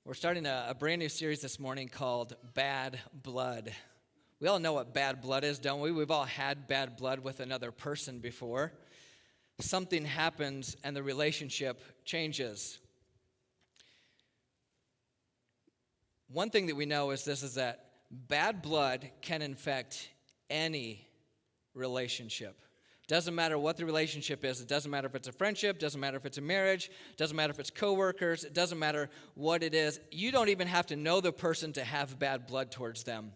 We're starting a brand new series this morning called Bad Blood. We all know what bad blood is, don't we? We've all had bad blood with another person before. Something happens and the relationship changes. One thing that we know is that bad blood can infect any relationship. Doesn't matter what the relationship is. It doesn't matter if it's a friendship. Doesn't matter if it's a marriage. Doesn't matter if it's coworkers. It doesn't matter what it is. You don't even have to know the person to have bad blood towards them.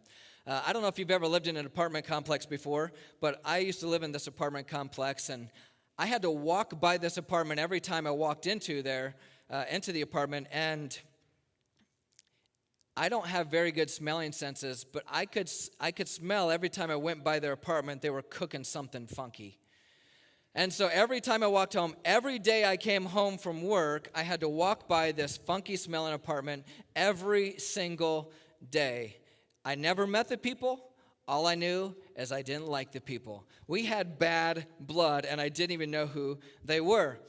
I don't know if you've ever lived in an apartment complex before, but I used to live in this apartment complex, and I had to walk by this apartment every time I walked into the apartment, and I don't have very good smelling senses, but I could smell every time I went by their apartment they were cooking something funky. And so every time I walked home, every day I came home from work, I had to walk by this funky smelling apartment every single day. I never met the people. All I knew is I didn't like the people. We had bad blood, and I didn't even know who they were.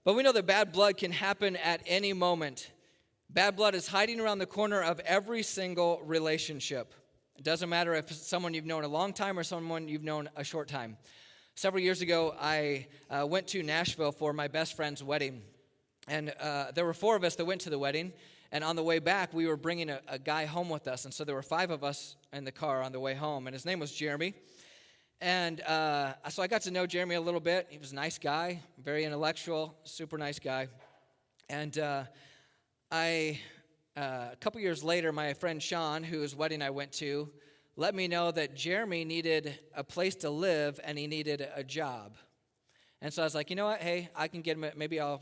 But we know that bad blood can happen at any moment. Bad blood is hiding around the corner of every single relationship. It doesn't matter if it's someone you've known a long time or someone you've known a short time. Several years ago, I went to Nashville for my best friend's wedding. And there were 4 of us that went to the wedding. And on the way back, we were bringing a guy home with us. And so there were 5 of us in the car on the way home. And his name was Jeremy. And so I got to know Jeremy a little bit. He was a nice guy, very intellectual, super nice guy. And a couple years later, my friend Sean, whose wedding I went to, let me know that Jeremy needed a place to live and he needed a job. And so I was like, you know what? Hey, I can get him. Maybe I'll,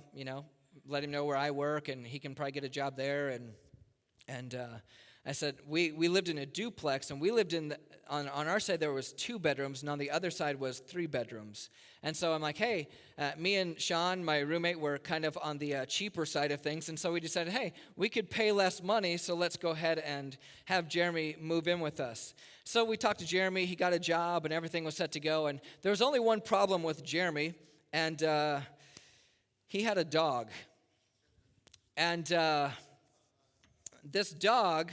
let him know where I work and he can probably get a job there. And I said we lived in a duplex, and we lived on our side there was 2 bedrooms, and on the other side was 3 bedrooms. And so I'm like, hey, me and Sean, my roommate, were kind of on the cheaper side of things, and so we decided, hey, we could pay less money, so let's go ahead and have Jeremy move in with us. So we talked to Jeremy, he got a job, and everything was set to go, and there was only one problem with Jeremy, and he had a dog. And this dog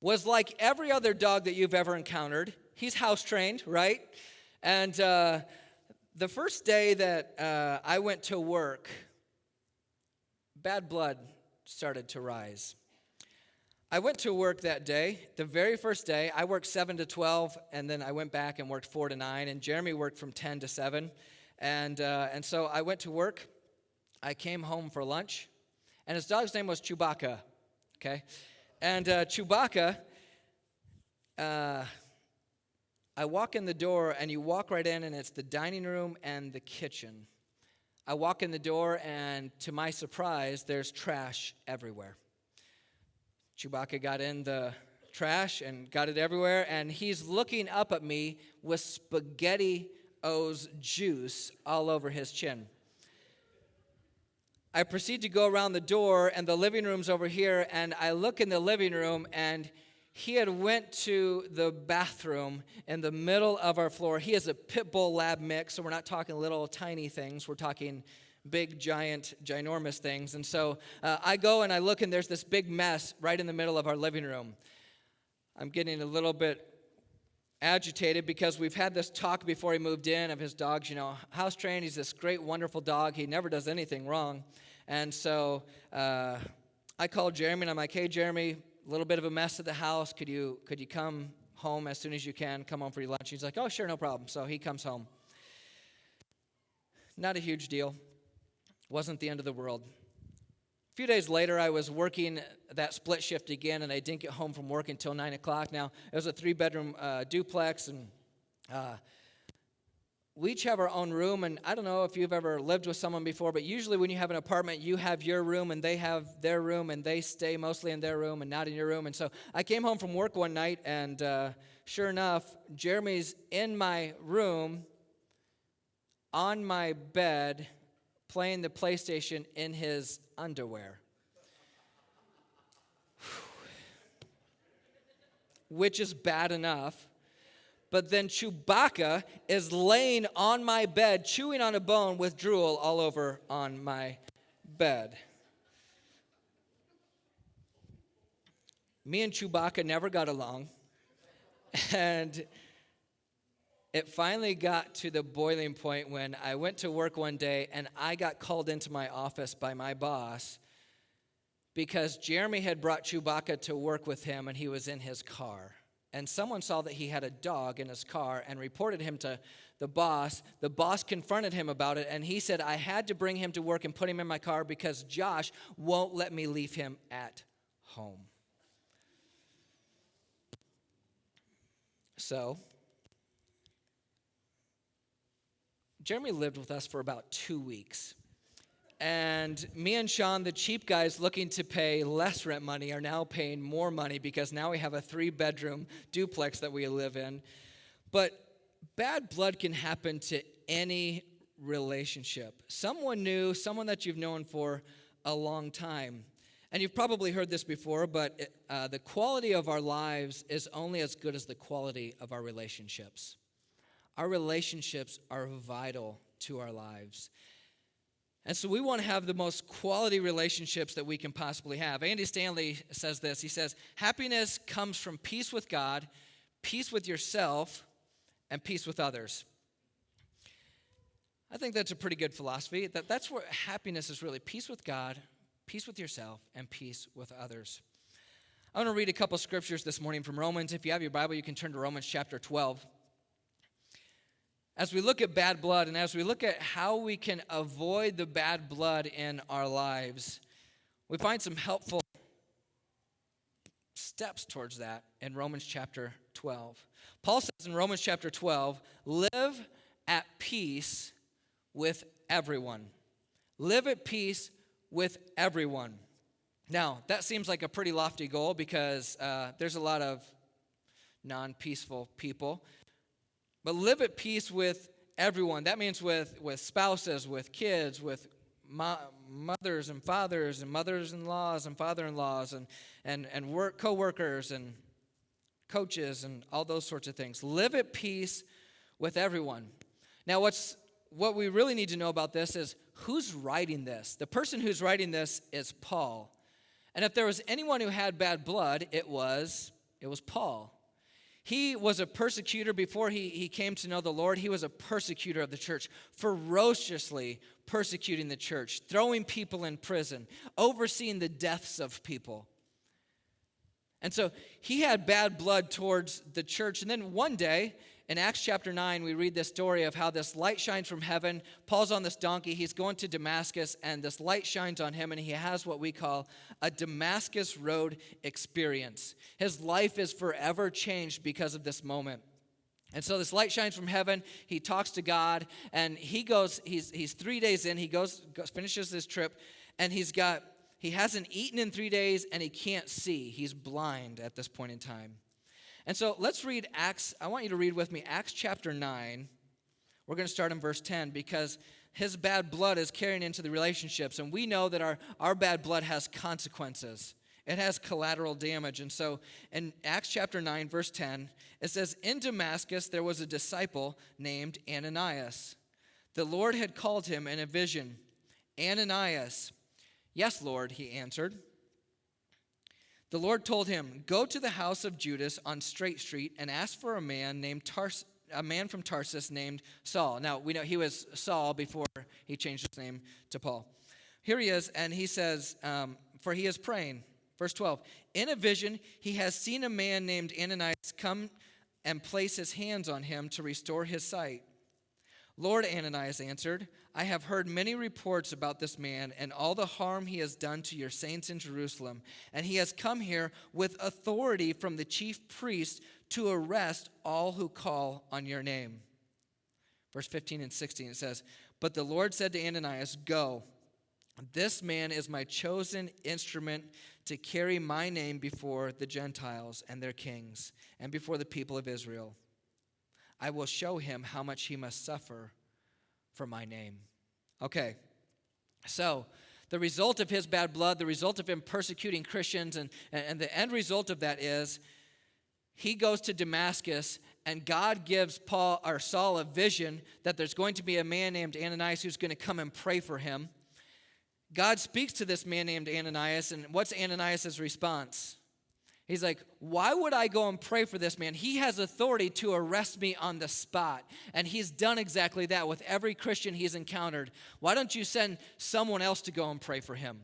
was like every other dog that you've ever encountered. He's house-trained, right? And the first day that I went to work, bad blood started to rise. I went to work that day. The very first day, I worked 7 to 12, and then I went back and worked 4 to 9, and Jeremy worked from 10 to 7. And so I went to work. I came home for lunch, and his dog's name was Chewbacca, okay? And Chewbacca, I walk in the door, and you walk right in, and it's the dining room and the kitchen. I walk in the door, and to my surprise, there's trash everywhere. Chewbacca got in the trash and got it everywhere, and he's looking up at me with SpaghettiOs juice all over his chin. I proceed to go around the door, and the living room's over here, and I look in the living room, and he had went to the bathroom in the middle of our floor. He has a pit bull lab mix, so we're not talking little tiny things. We're talking big, giant, ginormous things. And so I go and I look, and there's this big mess right in the middle of our living room. I'm getting a little bit agitated because we've had this talk before he moved in of his dog's, house trained. He's this great, wonderful dog. He never does anything wrong. And so I called Jeremy, and I'm like, hey, Jeremy, a little bit of a mess at the house. Could you come home as soon as you can, come home for your lunch? He's like, oh, sure, no problem. So he comes home. Not a huge deal. Wasn't the end of the world. A few days later, I was working that split shift again, and I didn't get home from work until 9 o'clock. Now, it was a 3-bedroom duplex, and we each have our own room. And I don't know if you've ever lived with someone before, but usually when you have an apartment, you have your room, and they have their room, and they stay mostly in their room and not in your room. And so I came home from work one night, and sure enough, Jeremy's in my room, on my bed, playing the PlayStation in his underwear, which is bad enough. But then Chewbacca is laying on my bed, chewing on a bone with drool all over on my bed. me and Chewbacca never got along. And it finally got to the boiling point when I went to work one day and I got called into my office by my boss because Jeremy had brought Chewbacca to work with him and he was in his car. And someone saw that he had a dog in his car and reported him to the boss. The boss confronted him about it, and he said, I had to bring him to work and put him in my car because Josh won't let me leave him at home. So, Jeremy lived with us for about 2 weeks. And me and Sean, the cheap guys looking to pay less rent money, are now paying more money because now we have a 3-bedroom duplex that we live in. But bad blood can happen to any relationship. Someone new, someone that you've known for a long time. And you've probably heard this before, but the quality of our lives is only as good as the quality of our relationships. Our relationships are vital to our lives. And so we want to have the most quality relationships that we can possibly have. Andy Stanley says this. He says, happiness comes from peace with God, peace with yourself, and peace with others. I think that's a pretty good philosophy. That's where happiness is really peace with God, peace with yourself, and peace with others. I want to read a couple scriptures this morning from Romans. If you have your Bible, you can turn to Romans chapter 12. As we look at bad blood and as we look at how we can avoid the bad blood in our lives, we find some helpful steps towards that in Romans chapter 12. Paul says in Romans chapter 12, live at peace with everyone. Live at peace with everyone. Now, that seems like a pretty lofty goal because there's a lot of non-peaceful people. But live at peace with everyone. That means with spouses, with kids, with mothers and fathers and mothers-in-laws and father-in-laws and work co-workers and coaches and all those sorts of things. Live at peace with everyone. Now, what we really need to know about this is who's writing this. The person who's writing this is Paul. And if there was anyone who had bad blood, it was Paul. He was a persecutor before he came to know the Lord. He was a persecutor of the church, ferociously persecuting the church, throwing people in prison, overseeing the deaths of people. And so he had bad blood towards the church. And then one day, in Acts chapter 9, we read this story of how this light shines from heaven. Paul's on this donkey. He's going to Damascus, and this light shines on him, and he has what we call a Damascus Road experience. His life is forever changed because of this moment. And so this light shines from heaven. He talks to God, and he goes, he's 3 days in. He finishes his trip, and he hasn't eaten in 3 days, and he can't see. He's blind at this point in time. And so let's read Acts. I want you to read with me Acts chapter 9. We're going to start in verse 10 because his bad blood is carrying into the relationships. And we know that our bad blood has consequences. It has collateral damage. And so in Acts chapter 9, verse 10, it says, in Damascus there was a disciple named Ananias. The Lord had called him in a vision. Ananias. Yes, Lord, he answered. The Lord told him, go to the house of Judas on Straight Street and ask for a man from Tarsus named Saul. Now, we know he was Saul before he changed his name to Paul. Here he is, and he says, for he is praying. Verse 12, in a vision, he has seen a man named Ananias come and place his hands on him to restore his sight. Lord, Ananias answered, I have heard many reports about this man and all the harm he has done to your saints in Jerusalem, and he has come here with authority from the chief priest to arrest all who call on your name. Verse 15 and 16, it says, but the Lord said to Ananias, go, this man is my chosen instrument to carry my name before the Gentiles and their kings and before the people of Israel. I will show him how much he must suffer for my name. Okay, so the result of his bad blood, the result of him persecuting Christians, and the end result of that is he goes to Damascus, and God gives Saul a vision that there's going to be a man named Ananias who's going to come and pray for him. God speaks to this man named Ananias, and what's Ananias' response? He's like, why would I go and pray for this man? He has authority to arrest me on the spot. And he's done exactly that with every Christian he's encountered. Why don't you send someone else to go and pray for him?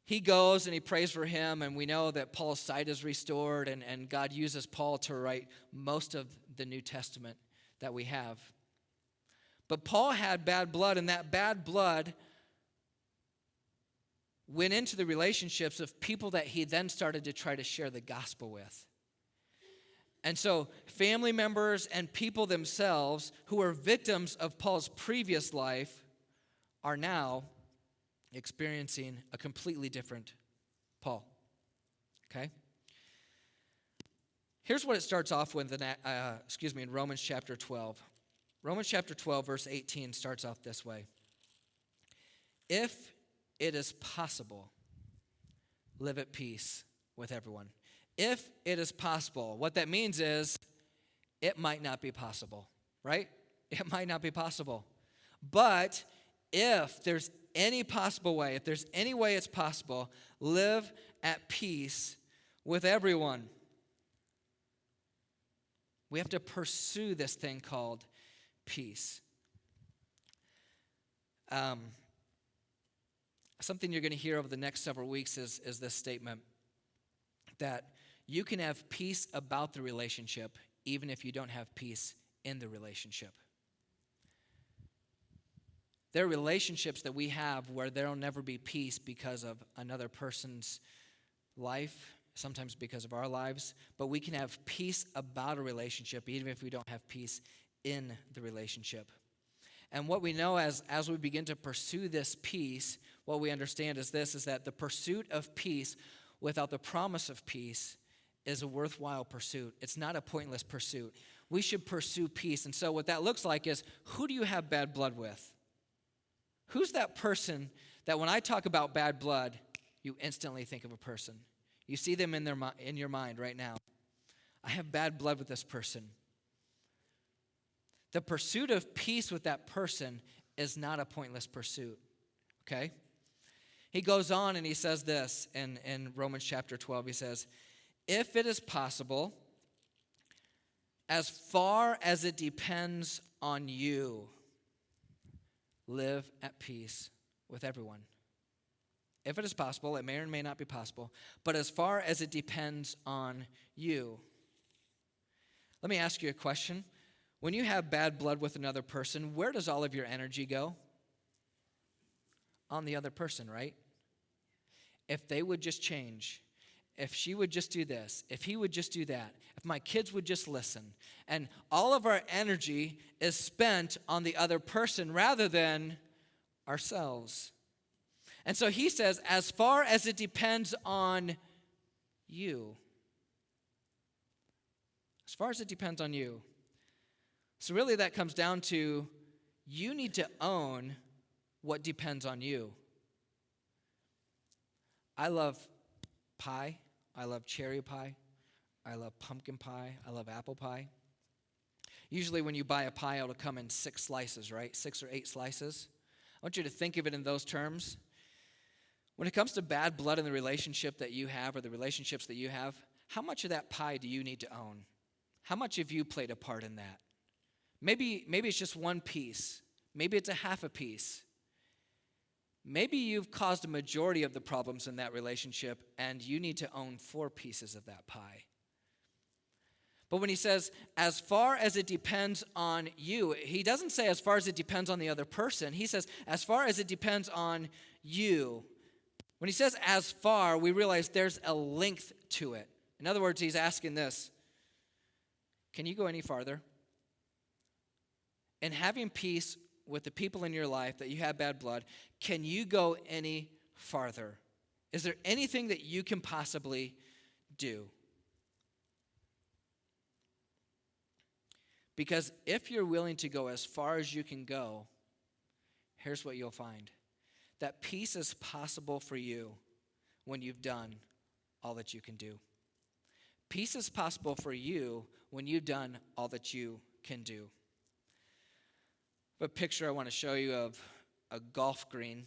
He goes and he prays for him, and we know that Paul's sight is restored, and God uses Paul to write most of the New Testament that we have. But Paul had bad blood, and that bad blood went into the relationships of people that he then started to try to share the gospel with. And so family members and people themselves who were victims of Paul's previous life are now experiencing a completely different Paul. Okay? Here's what it starts off with in Romans chapter 12. Romans chapter 12, verse 18 starts off this way. If it is possible, live at peace with everyone. If it is possible, what that means is it might not be possible, right? It might not be possible. But if there's any possible way, if there's any way it's possible, live at peace with everyone. We have to pursue this thing called peace. Something you're going to hear over the next several weeks is this statement that you can have peace about the relationship even if you don't have peace in the relationship. There are relationships that we have where there will never be peace because of another person's life, sometimes because of our lives, but we can have peace about a relationship even if we don't have peace in the relationship. And what we know as we begin to pursue this peace, what we understand is this, is that the pursuit of peace without the promise of peace is a worthwhile pursuit. It's not a pointless pursuit. We should pursue peace. And so what that looks like is, who do you have bad blood with? Who's that person that when I talk about bad blood, you instantly think of a person? You see them in your mind right now. I have bad blood with this person. The pursuit of peace with that person is not a pointless pursuit, okay? He goes on and he says this in Romans chapter 12. He says, if it is possible, as far as it depends on you, live at peace with everyone. If it is possible, it may or may not be possible, but as far as it depends on you. Let me ask you a question. When you have bad blood with another person, where does all of your energy go? On the other person, right? If they would just change, if she would just do this, if he would just do that, if my kids would just listen, and all of our energy is spent on the other person rather than ourselves. And so he says, as far as it depends on you. As far as it depends on you. So really that comes down to you need to own what depends on you. I love pie. I love cherry pie. I love pumpkin pie. I love apple pie. Usually when you buy a pie, it'll come in 6 slices, right? 6 or 8 slices. I want you to think of it in those terms. When it comes to bad blood in the relationship that you have or the relationships that you have, how much of that pie do you need to own? How much have you played a part in that? Maybe it's just one piece. Maybe it's a half a piece. Maybe you've caused a majority of the problems in that relationship and you need to own 4 pieces of that pie. But when he says, as far as it depends on you, he doesn't say as far as it depends on the other person. He says, as far as it depends on you. When he says as far, we realize there's a length to it. In other words, he's asking this, can you go any farther? In having peace with the people in your life that you have bad blood, can you go any farther? Is there anything that you can possibly do? Because if you're willing to go as far as you can go, here's what you'll find. That peace is possible for you when you've done all that you can do. Peace is possible for you when you've done all that you can do. A picture I want to show you of a golf green.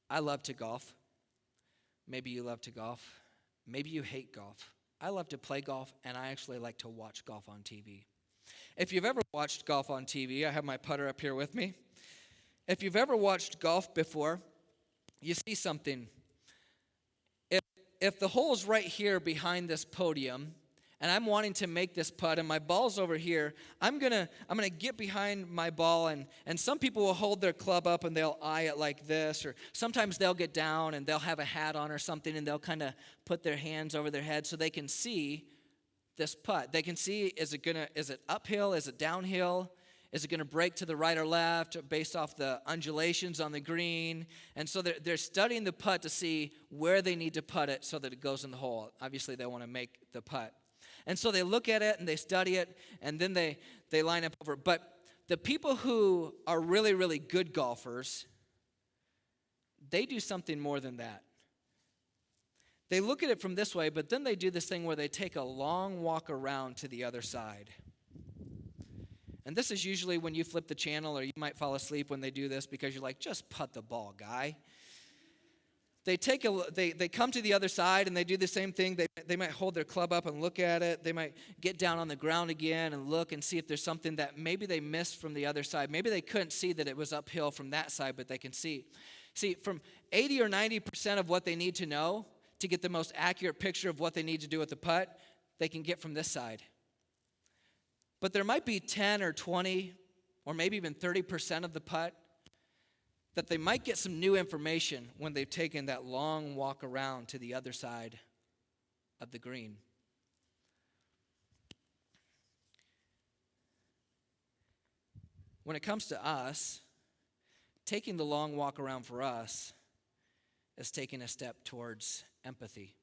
I love to golf. Maybe you love to golf. Maybe you hate golf. I love to play golf, and I actually like to watch golf on TV. If you've ever watched golf on TV, I have my putter up here with me. If you've ever watched golf before, you see something. If the hole's right here behind this podium, and I'm wanting to make this putt, and my ball's over here, I'm gonna get behind my ball, and some people will hold their club up and they'll eye it like this, or sometimes they'll get down and they'll have a hat on or something, and they'll kind of put their hands over their head so they can see this putt. They can see, is it uphill, is it downhill? Is it going to break to the right or left based off the undulations on the green? And so they're studying the putt to see where they need to putt it so that it goes in the hole. Obviously, they want to make the putt. And so they look at it and they study it, and then they line up over. But the people who are really, really good golfers, they do something more than that. They look at it from this way, but then they do this thing where they take a long walk around to the other side. And this is usually when you flip the channel, or you might fall asleep when they do this because you're like, just putt the ball, guy. They come to the other side and they do the same thing. They might hold their club up and look at it. They might get down on the ground again and look and see if there's something that maybe they missed from the other side. Maybe they couldn't see that it was uphill from that side, but they can see. See, from 80 or 90% of what they need to know to get the most accurate picture of what they need to do with the putt, they can get from this side. But there might be 10 or 20 or maybe even 30% of the putt that they might get some new information when they've taken that long walk around to the other side of the green. When it comes to us, taking the long walk around for us is taking a step towards empathy.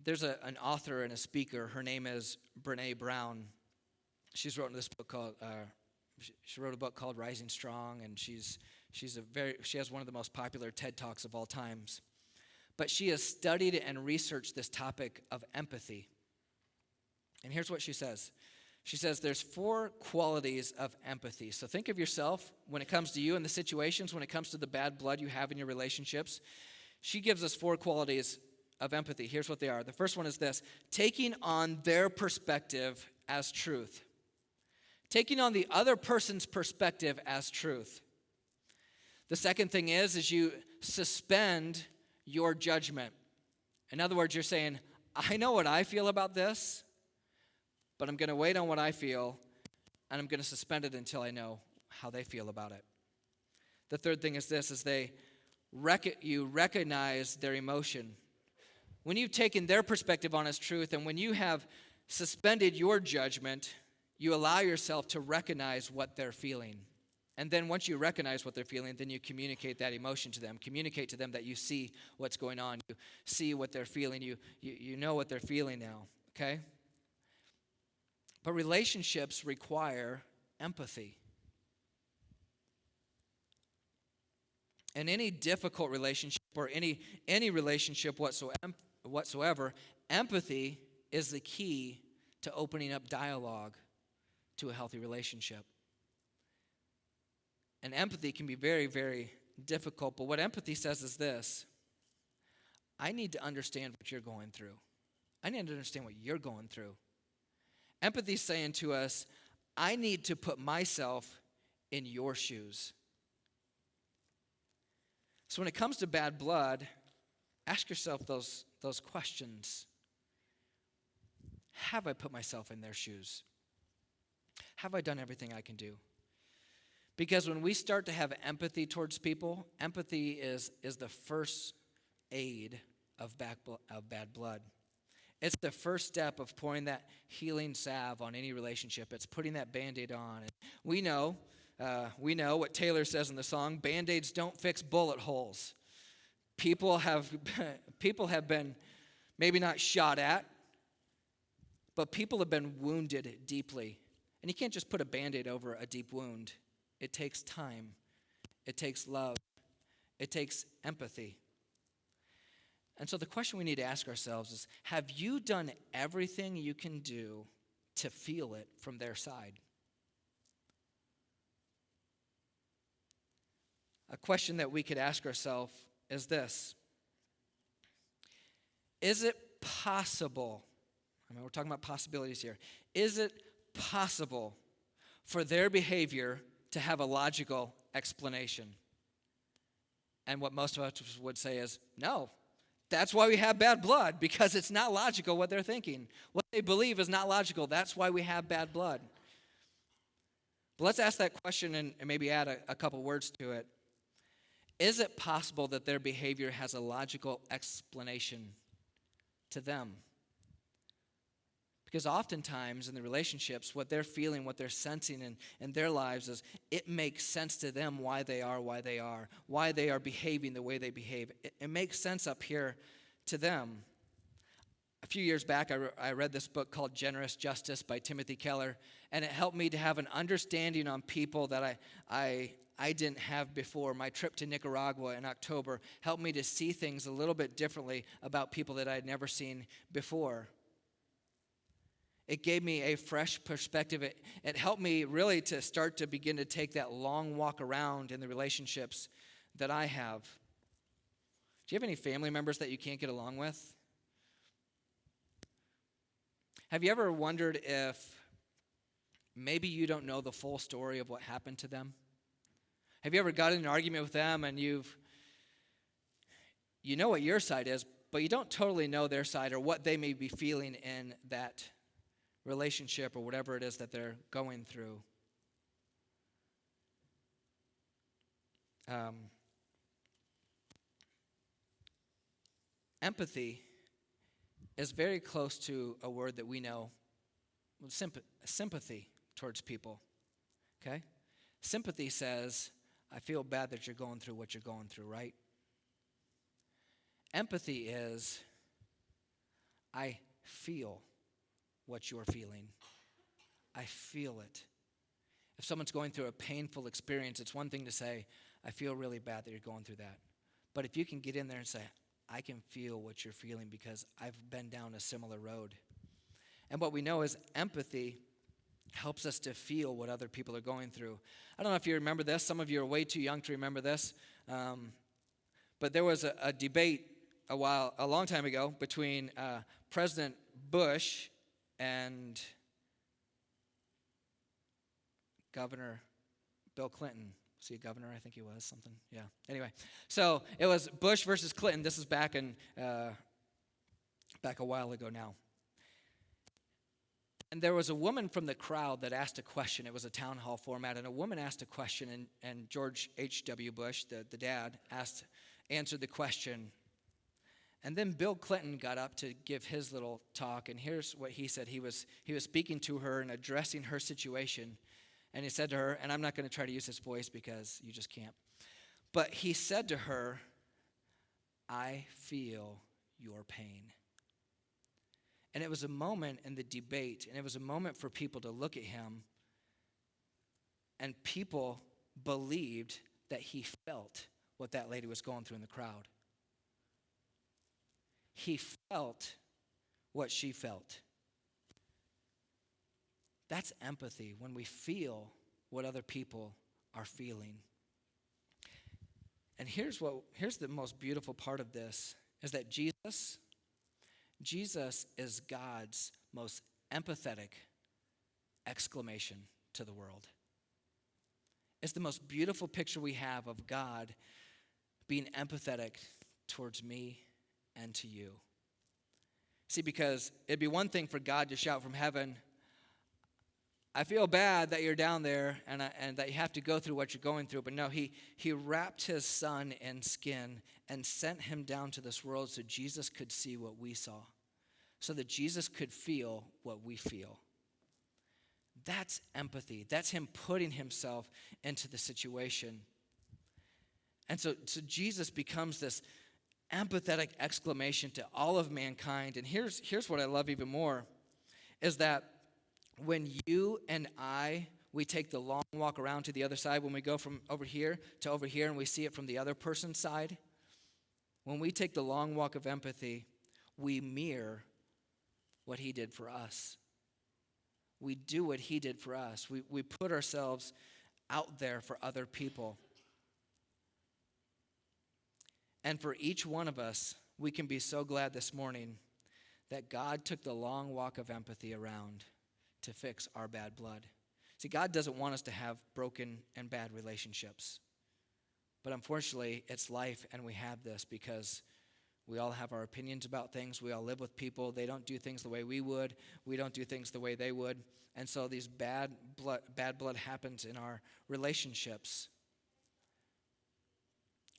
There's an author and a speaker. Her name is Brené Brown. She's written this book called. She wrote a book called Rising Strong, and she has one of the most popular TED Talks of all times. But she has studied and researched this topic of empathy. And here's what she says. She says there's 4 qualities of empathy. So think of yourself when it comes to you and the situations, when it comes to the bad blood you have in your relationships. She gives us 4 qualities of empathy. Here's what they are. The first one is this: taking on their perspective as truth. Taking on the other person's perspective as truth. The second thing is you suspend your judgment. In other words, you're saying, I know what I feel about this, but I'm going to wait on what I feel, and I'm going to suspend it until I know how they feel about it. The third thing is this: is you recognize their emotion. When you've taken their perspective on as truth, and when you have suspended your judgment, you allow yourself to recognize what they're feeling. And then once you recognize what they're feeling, then you communicate that emotion to them. Communicate to them that you see what's going on. You see what they're feeling. You know what they're feeling now, okay? But relationships require empathy. In any difficult relationship or any relationship whatsoever, empathy is the key to opening up dialogue to a healthy relationship. And empathy can be very, very difficult, but what empathy says is this: I need to understand what you're going through. I need to understand what you're going through. Empathy is saying to us, I need to put myself in your shoes. So when it comes to bad blood, ask yourself those questions. Have I put myself in their shoes? Have I done everything I can do? Because when we start to have empathy towards people, empathy is the first aid of bad blood. It's the first step of pouring that healing salve on any relationship. It's putting that Band-Aid on. And we know what Taylor says in the song, Band-Aids don't fix bullet holes. People have been maybe not shot at, but people have been wounded deeply. And you can't just put a Band-Aid over a deep wound. It takes time. It takes love. It takes empathy. And so the question we need to ask ourselves is, have you done everything you can do to feel it from their side? A question that we could ask ourselves is this. Is it possible, we're talking about possibilities here, is it possible for their behavior to have a logical explanation? And what most of us would say is, no. That's why we have bad blood, because it's not logical what they're thinking. What they believe is not logical. That's why we have bad blood. But let's ask that question and maybe add a couple words to it. Is it possible that their behavior has a logical explanation to them? Because oftentimes in the relationships, what they're feeling, what they're sensing in their lives is it makes sense to them why they are, why they are behaving the way they behave. It makes sense up here to them. A few years back, I read this book called Generous Justice by Timothy Keller, and it helped me to have an understanding on people that I didn't have before. My trip to Nicaragua in October helped me to see things a little bit differently about people that I had never seen before. It gave me a fresh perspective. It helped me really to start to begin to take that long walk around in the relationships that I have. Do you have any family members that you can't get along with? Have you ever wondered if maybe you don't know the full story of what happened to them? Have you ever got in an argument with them and you know what your side is, but you don't totally know their side or what they may be feeling in that relationship or whatever it is that they're going through? Empathy is very close to a word that we know, sympathy towards people, okay? Sympathy says, I feel bad that you're going through what you're going through, right? Empathy is, I feel what you're feeling. I feel it. If someone's going through a painful experience, it's one thing to say, I feel really bad that you're going through that. But if you can get in there and say, I can feel what you're feeling because I've been down a similar road. And what we know is empathy helps us to feel what other people are going through. I don't know if you remember this. Some of you are way too young to remember this. But there was a debate a long time ago between President Bush and Governor Bill Clinton. Was he a governor? I think he was something. Yeah. Anyway, so it was Bush versus Clinton. This is back a while ago now. And there was a woman from the crowd that asked a question. It was a town hall format, and a woman asked a question, and George H.W. Bush, the dad, answered the question. And then Bill Clinton got up to give his little talk, and here's what he said. He was speaking to her and addressing her situation, and he said to her, and I'm not going to try to use his voice because you just can't, but he said to her, I feel your pain. And it was a moment in the debate, and it was a moment for people to look at him, and people believed that he felt what that lady was going through in the crowd. He felt what she felt. That's empathy, when we feel what other people are feeling. And here's the most beautiful part of this, is that Jesus is God's most empathetic exclamation to the world. It's the most beautiful picture we have of God being empathetic towards me and to you. See, because it'd be one thing for God to shout from heaven, I feel bad that you're down there and that you have to go through what you're going through. But no, he wrapped his son in skin and sent him down to this world so Jesus could see what we saw, so that Jesus could feel what we feel. That's empathy. That's him putting himself into the situation. And so Jesus becomes this empathetic exclamation to all of mankind. And here's what I love even more, is that when you and we take the long walk around to the other side, when we go from over here to over here and we see it from the other person's side, when we take the long walk of empathy, we mirror what he did for us. We do what he did for us. We put ourselves out there for other people. And for each one of us, we can be so glad this morning that God took the long walk of empathy around to fix our bad blood. See, God doesn't want us to have broken and bad relationships. But unfortunately, it's life, and we have this because we all have our opinions about things. We all live with people. They don't do things the way we would. We don't do things the way they would. And so these bad blood happens in our relationships.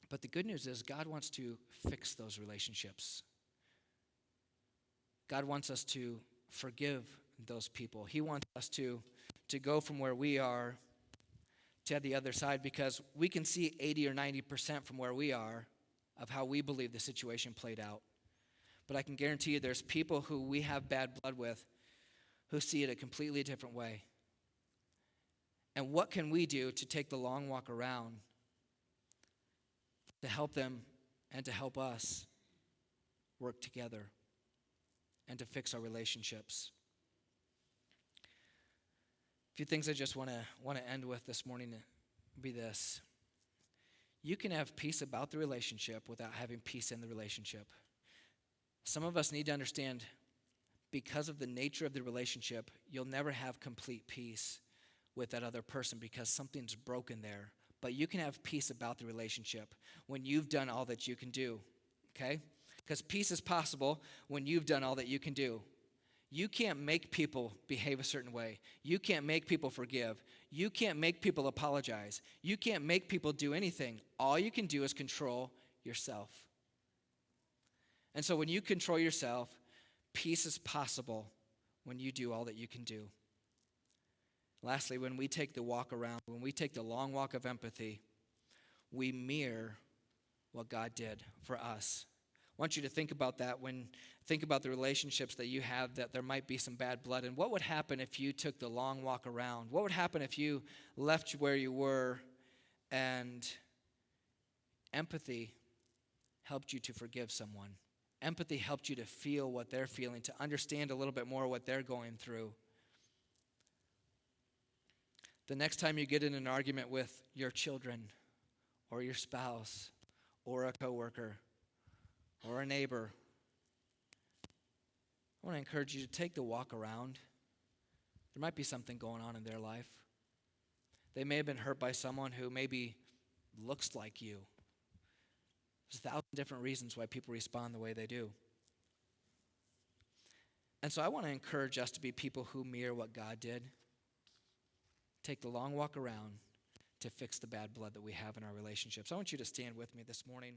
But the good news is God wants to fix those relationships. God wants us to forgive those people. He wants us to go from where we are to the other side, because we can see 80 or 90% from where we are of how we believe the situation played out. But I can guarantee you there's people who we have bad blood with who see it a completely different way. And what can we do to take the long walk around to help them and to help us work together and to fix our relationships? A few things I just want to end with this morning be this. You can have peace about the relationship without having peace in the relationship. Some of us need to understand, because of the nature of the relationship, you'll never have complete peace with that other person because something's broken there. But you can have peace about the relationship when you've done all that you can do, okay? Because peace is possible when you've done all that you can do. You can't make people behave a certain way. You can't make people forgive. You can't make people apologize. You can't make people do anything. All you can do is control yourself. And so when you control yourself, peace is possible when you do all that you can do. Lastly, when we take the walk around, when we take the long walk of empathy, we mirror what God did for us. I want you to think about that think about the relationships that you have, that there might be some bad blood. And what would happen if you took the long walk around? What would happen if you left where you were and empathy helped you to forgive someone? Empathy helped you to feel what they're feeling, to understand a little bit more what they're going through. The next time you get in an argument with your children or your spouse or a coworker or a neighbor, I want to encourage you to take the walk around. There might be something going on in their life. They may have been hurt by someone who maybe looks like you. There's 1,000 different reasons why people respond the way they do. And so I want to encourage us to be people who mirror what God did. Take the long walk around to fix the bad blood that we have in our relationships. I want you to stand with me this morning.